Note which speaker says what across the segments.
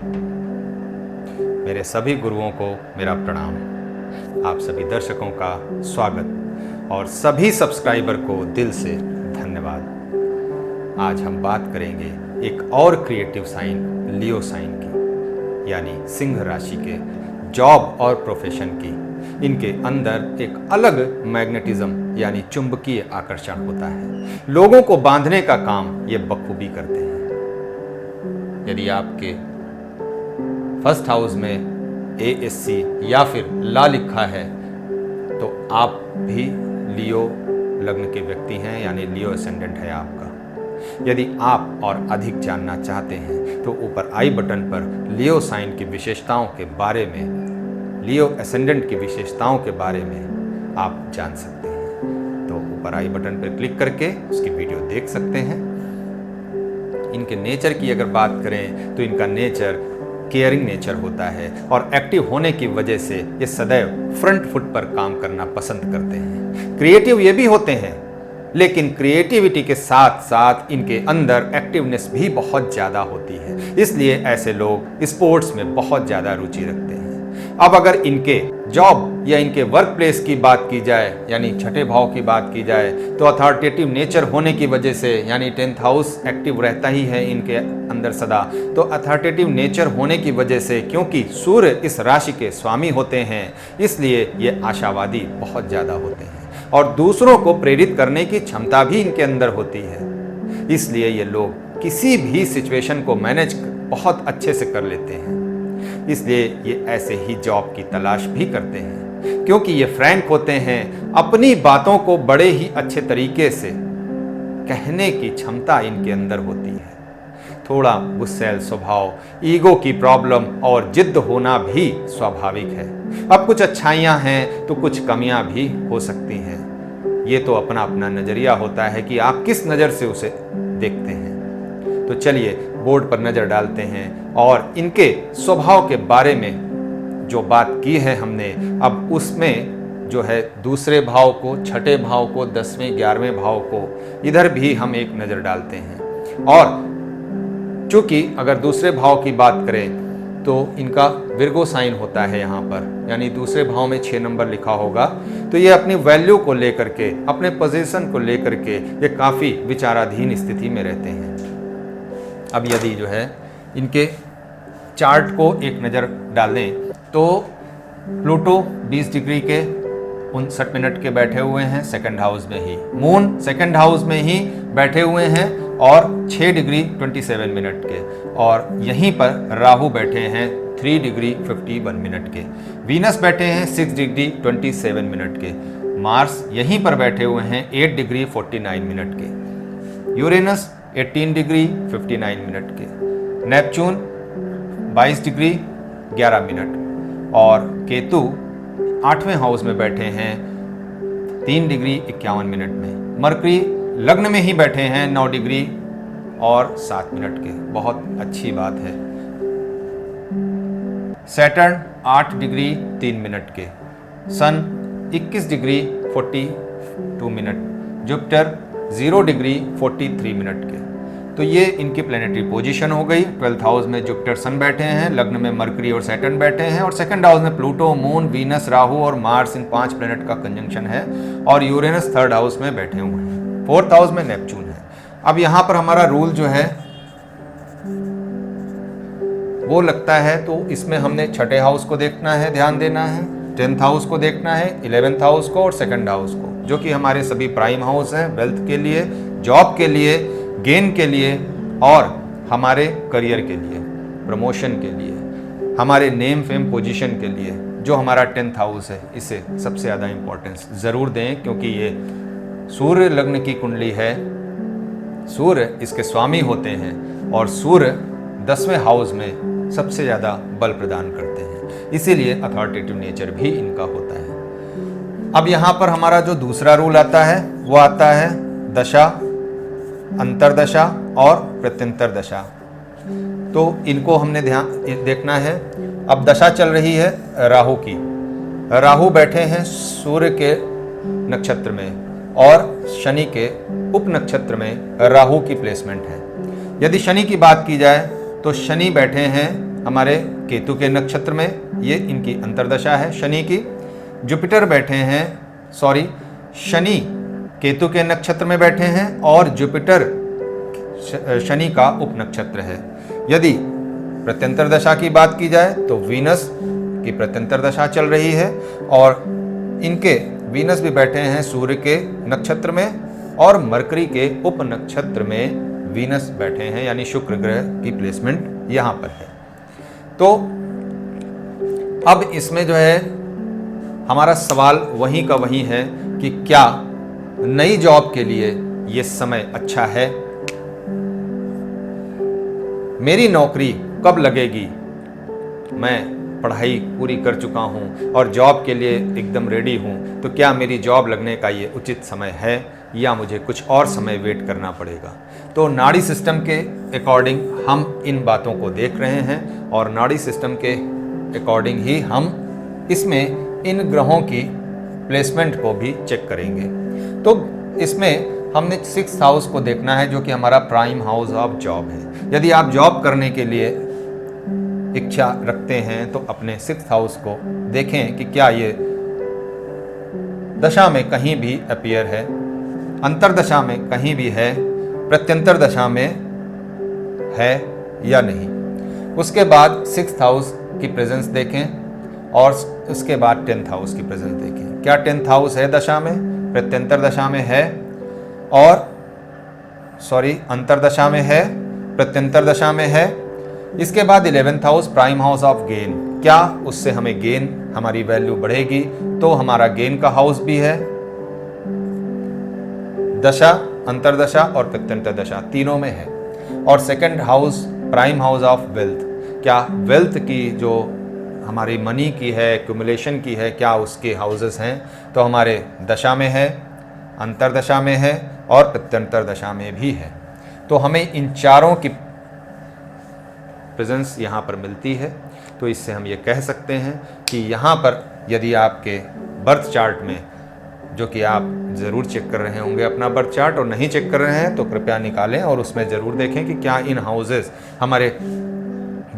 Speaker 1: मेरे सभी गुरुओं को मेरा प्रणाम। आप सभी दर्शकों का स्वागत और सभी सब्सक्राइबर को दिल से धन्यवाद। आज हम बात करेंगे एक और क्रिएटिव साइन लियो साइन की, यानी सिंह राशि के जॉब और प्रोफेशन की। इनके अंदर एक अलग मैग्नेटिज्म यानी चुंबकीय आकर्षण होता है। लोगों को बांधने का काम ये बखूबी करते हैं। यदि आपके फर्स्ट हाउस में ASC या फिर ला लिखा है तो आप भी लियो लग्न के व्यक्ति हैं, यानी लियो एसेंडेंट है आपका। यदि आप और अधिक जानना चाहते हैं तो ऊपर आई बटन पर लियो साइन की विशेषताओं के बारे में, लियो एसेंडेंट की विशेषताओं के बारे में आप जान सकते हैं। तो ऊपर आई बटन पर क्लिक करके उसकी वीडियो देख सकते हैं। इनके नेचर की अगर बात करें तो इनका नेचर केयरिंग नेचर होता है और एक्टिव होने की वजह से ये सदैव फ्रंट फुट पर काम करना पसंद करते हैं। क्रिएटिव ये भी होते हैं, लेकिन क्रिएटिविटी के साथ साथ इनके अंदर एक्टिवनेस भी बहुत ज़्यादा होती है, इसलिए ऐसे लोग स्पोर्ट्स में बहुत ज़्यादा रुचि रखते हैं। अब अगर इनके जॉब या इनके वर्क प्लेस की बात की जाए, यानी छठे भाव की बात की जाए, तो अथॉरिटेटिव नेचर होने की वजह से, यानी 10th हाउस एक्टिव रहता ही है इनके अंदर सदा, तो अथॉरिटेटिव नेचर होने की वजह से, क्योंकि सूर्य इस राशि के स्वामी होते हैं, इसलिए ये आशावादी बहुत ज़्यादा होते हैं और दूसरों को प्रेरित करने की क्षमता भी इनके अंदर होती है। इसलिए ये लोग किसी भी सिचुएशन को मैनेज बहुत अच्छे से कर लेते हैं। इसलिए ये ऐसे ही जॉब की तलाश भी करते हैं, क्योंकि ये फ्रैंक होते हैं। अपनी बातों को बड़े ही अच्छे तरीके से कहने की क्षमता इनके अंदर होती है। थोड़ा गुस्सैल स्वभाव, ईगो की प्रॉब्लम और जिद्द होना भी स्वाभाविक है। अब कुछ अच्छाइयाँ हैं तो कुछ कमियाँ भी हो सकती हैं। ये तो अपना अपना नज़रिया होता है कि आप किस नज़र से उसे देखते हैं। तो चलिए बोर्ड पर नज़र डालते हैं और इनके स्वभाव के बारे में जो बात की है हमने, अब उसमें जो है दूसरे भाव को, छठे भाव को, 10वें 11वें भाव को, इधर भी हम एक नज़र डालते हैं। और चूंकि अगर दूसरे भाव की बात करें तो इनका विर्गो साइन होता है यहाँ पर, यानी दूसरे भाव में 6 नंबर लिखा होगा, तो ये अपनी वैल्यू को लेकर के, अपने पोजीशन को लेकर के ये काफ़ी विचाराधीन स्थिति में रहते हैं। अब यदि जो है इनके चार्ट को एक नज़र डालें तो प्लूटो 20 डिग्री के 59 मिनट के बैठे हुए हैं सेकंड हाउस में ही, मून सेकंड हाउस में ही बैठे हुए हैं और 6 डिग्री 27 मिनट के, और यहीं पर राहु बैठे हैं 3 डिग्री 51 मिनट के, वीनस बैठे हैं 6 डिग्री 27 मिनट के, मार्स यहीं पर बैठे हुए हैं 8 डिग्री 49 मिनट के, यूरेनस 18 डिग्री 59 मिनट के, नेपच्यून 22 डिग्री 11 मिनट, और केतु 8वें हाउस में बैठे हैं 3 डिग्री 51 मिनट में, मरकरी लग्न में ही बैठे हैं 9 डिग्री और 7 मिनट के, बहुत अच्छी बात है। सैटर्न 8 डिग्री 3 मिनट के, सन 21 degree 42 minute, Jupiter 0 degree 43 minute के। तो ये इनकी प्लैनेटरी पोजीशन हो गई। 12th हाउस में जुपिटर सन बैठे हैं, लग्न में मरकरी और सैटर्न बैठे हैं, और सेकंड हाउस में प्लूटो, मून, वीनस, राहु और मार्स, इन 5 प्लैनेट का कंजंक्शन है, और यूरेनस 3rd हाउस में बैठे हुए हैं। 4th हाउस में नेपच्यून है। अब यहाँ पर हमारा रूल जो है वो लगता है, तो इसमें हमने छठे हाउस को देखना है, ध्यान देना है, 10th हाउस को देखना है, 11th हाउस को और सेकंड हाउस को, जो कि हमारे सभी प्राइम हाउस हैं, वेल्थ के लिए, जॉब के लिए, गेन के लिए और हमारे करियर के लिए, प्रमोशन के लिए, हमारे नेम फेम पोजीशन के लिए। जो हमारा 10th हाउस है इसे सबसे ज़्यादा इम्पोर्टेंस ज़रूर दें, क्योंकि ये सूर्य लग्न की कुंडली है, सूर्य इसके स्वामी होते हैं और सूर्य 10वें हाउस में सबसे ज़्यादा बल प्रदान करते हैं, इसीलिए अथॉरिटेटिव नेचर भी इनका होता है। अब यहाँ पर हमारा जो दूसरा रूल आता है वो आता है दशा, अंतरदशा और प्रत्यंतर दशा। तो इनको हमने ध्यान देखना है। अब दशा चल रही है राहु की, राहु बैठे हैं सूर्य के नक्षत्र में और शनि के उप नक्षत्र में राहु की प्लेसमेंट है। यदि शनि की बात की जाए तो शनि बैठे हैं हमारे केतु के नक्षत्र में, ये इनकी अंतर्दशा है शनि की। जुपिटर बैठे हैं, सॉरी, शनि केतु के नक्षत्र में बैठे हैं और जुपिटर शनि का उपनक्षत्र है। यदि प्रत्यंतर दशा की बात की जाए तो वीनस की प्रत्यंतर दशा चल रही है और इनके वीनस भी बैठे हैं सूर्य के नक्षत्र में और मरकरी के उपनक्षत्र में वीनस बैठे हैं, यानी शुक्र ग्रह की प्लेसमेंट यहाँ पर है। तो अब इसमें जो है हमारा सवाल वहीं का वहीं है कि क्या नई जॉब के लिए ये समय अच्छा है? मेरी नौकरी कब लगेगी? मैं पढ़ाई पूरी कर चुका हूँ और जॉब के लिए एकदम रेडी हूँ, तो क्या मेरी जॉब लगने का ये उचित समय है या मुझे कुछ और समय वेट करना पड़ेगा? तो नाड़ी सिस्टम के अकॉर्डिंग हम इन बातों को देख रहे हैं और नाड़ी सिस्टम के अकॉर्डिंग ही हम इसमें इन ग्रहों की प्लेसमेंट को भी चेक करेंगे। तो इसमें हमने 6th हाउस को देखना है, जो कि हमारा प्राइम हाउस ऑफ जॉब है। यदि आप जॉब करने के लिए इच्छा रखते हैं तो अपने 6th हाउस को देखें कि क्या ये दशा में कहीं भी अपीयर है, अंतर्दशा में कहीं भी है, प्रत्यंतर दशा में है या नहीं। उसके बाद 6th हाउस की प्रेजेंस देखें और उसके बाद 10th हाउस की प्रेजेंस देखें। क्या 10th हाउस है दशा में, प्रत्यंतर दशा में है और अंतर्दशा में है, प्रत्यंतर दशा में है। इसके बाद 11th house prime house of gain, क्या उससे हमें गेन, हमारी वैल्यू बढ़ेगी? तो हमारा गेन का हाउस भी है। दशा, अंतर्दशा और प्रत्यंतर दशा तीनों में है। और 2nd house prime house of wealth, क्या वेल्थ की जो हमारी मनी की है, एक्यूमुलेशन की है, क्या उसके हाउसेस हैं? तो हमारे दशा में है, अंतर्दशा में है और प्रत्यंतर दशा में भी है। तो हमें इन चारों की प्रेजेंस यहाँ पर मिलती है। तो इससे हम ये कह सकते हैं कि यहाँ पर यदि आपके बर्थ चार्ट में, जो कि आप ज़रूर चेक कर रहे होंगे अपना बर्थ चार्ट, और नहीं चेक कर रहे हैं तो कृपया निकालें और उसमें ज़रूर देखें कि क्या इन हाउसेस, हमारे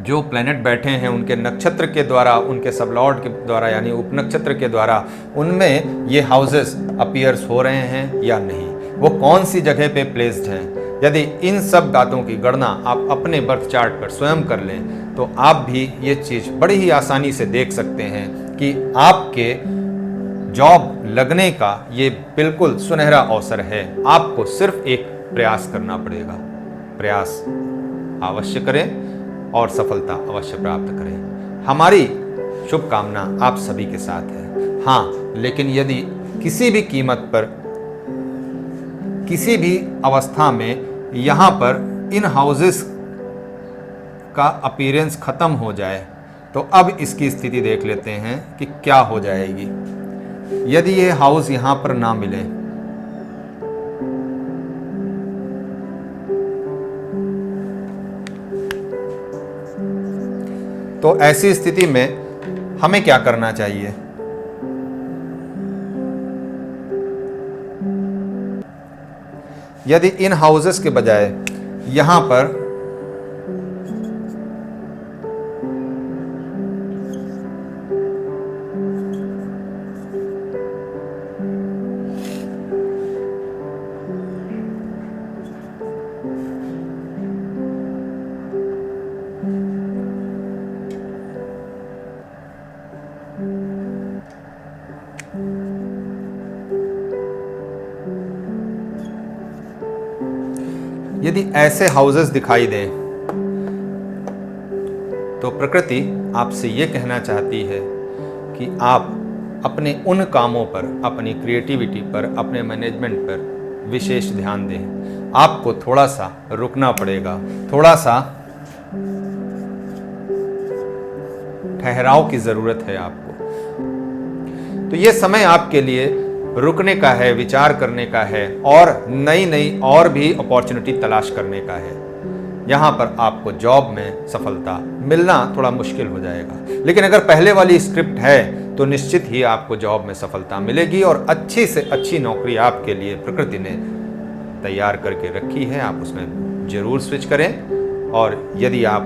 Speaker 1: जो प्लैनेट बैठे हैं उनके नक्षत्र के द्वारा, उनके सबलॉर्ड के द्वारा यानी उपनक्षत्र के द्वारा, उनमें ये हाउसेस अपीयर्स हो रहे हैं या नहीं, वो कौन सी जगह पे प्लेस्ड हैं। यदि इन सब बातों की गणना आप अपने बर्थ चार्ट पर स्वयं कर लें तो आप भी ये चीज़ बड़ी ही आसानी से देख सकते हैं कि आपके जॉब लगने का ये बिल्कुल सुनहरा अवसर है। आपको सिर्फ एक प्रयास करना पड़ेगा। प्रयास अवश्य करें और सफलता अवश्य प्राप्त करें। हमारी शुभकामना आप सभी के साथ है। हाँ, लेकिन यदि किसी भी कीमत पर, किसी भी अवस्था में यहाँ पर इन हाउसेस का अपीयरेंस खत्म हो जाए तो अब इसकी स्थिति देख लेते हैं कि क्या हो जाएगी। यदि ये हाउस यहाँ पर ना मिले तो ऐसी स्थिति में हमें क्या करना चाहिए? यदि इन हाउसेस के बजाय यहाँ पर यदि ऐसे हाउसेस दिखाई दें तो प्रकृति आपसे ये कहना चाहती है कि आप अपने उन कामों पर, अपनी क्रिएटिविटी पर, अपने मैनेजमेंट पर विशेष ध्यान दें। आपको थोड़ा सा रुकना पड़ेगा, थोड़ा सा ठहराव की ज़रूरत है आपको। तो ये समय आपके लिए रुकने का है, विचार करने का है और नई नई और भी अपॉर्चुनिटी तलाश करने का है। यहाँ पर आपको जॉब में सफलता मिलना थोड़ा मुश्किल हो जाएगा, लेकिन अगर पहले वाली स्क्रिप्ट है तो निश्चित ही आपको जॉब में सफलता मिलेगी और अच्छी से अच्छी नौकरी आपके लिए प्रकृति ने तैयार करके रखी है। आप उसमें ज़रूर स्विच करें और यदि आप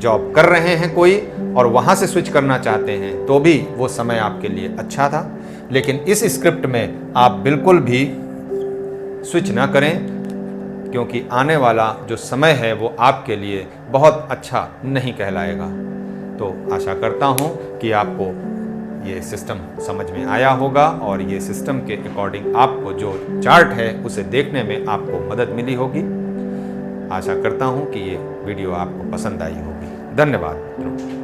Speaker 1: जॉब कर रहे हैं कोई और वहाँ से स्विच करना चाहते हैं तो भी वो समय आपके लिए अच्छा था। लेकिन इस स्क्रिप्ट में आप बिल्कुल भी स्विच ना करें, क्योंकि आने वाला जो समय है वो आपके लिए बहुत अच्छा नहीं कहलाएगा। तो आशा करता हूँ कि आपको ये सिस्टम समझ में आया होगा और ये सिस्टम के अकॉर्डिंग आपको जो चार्ट है उसे देखने में आपको मदद मिली होगी। आशा करता हूँ कि ये वीडियो आपको पसंद आई होगी। धन्यवाद मित्रों।